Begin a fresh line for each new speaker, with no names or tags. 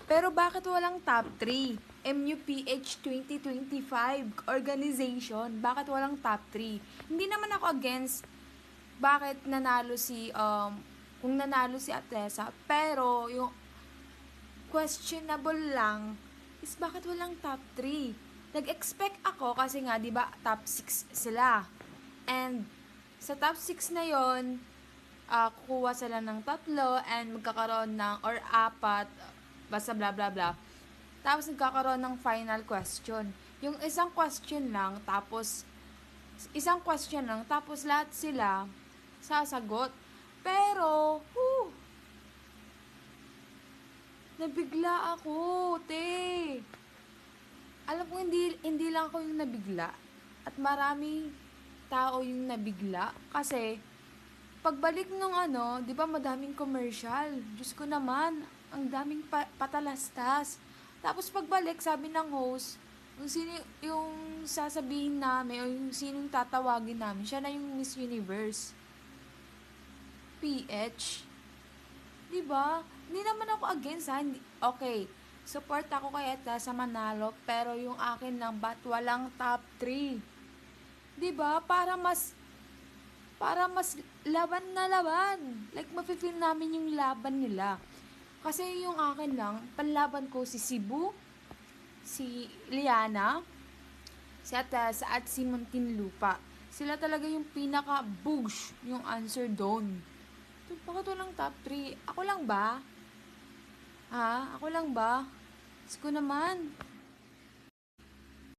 Pero bakit walang top 3? MUPH 2025 organization, bakit walang top 3? Hindi naman ako against bakit nanalo si kung nanalo si Atesa, pero yung questionable lang is bakit walang top 3? Nag-expect ako kasi nga 'di ba top 6 sila. And sa top 6 na 'yon, kukuha sila ng tatlo and magkakaroon ng or apat, basta bla bla bla. Tapos nagkakaroon ng final question. Yung isang question lang, tapos lahat sila sasagot. Pero, nabigla ako, te. Alam ko hindi lang ako yung nabigla. At maraming tao yung nabigla. Kasi, pagbalik nung 'di ba madaming commercial. Diyos ko naman, ang daming patalastas. Tapos pagbalik, sabi ng host, yung sino yung sasabihin namin o yung sinong tatawagin namin, siya na yung Miss Universe. PH. 'Di ba? Hindi naman ako against ha. Okay, support ako kay Eta sa Manalo, pero yung akin lang, ba't walang top 3? 'Di ba? Para mas laban na laban. Like, mafe-feel namin yung laban nila. Kasi yung akin lang, panlaban ko si Cebu, si Liana, si Atesa, at si Muntinlupa. Sila talaga yung pinaka-boosh yung answer doon. Bakit walang top 3? Ako lang ba? Ha? Ako lang ba? Diyos ko naman.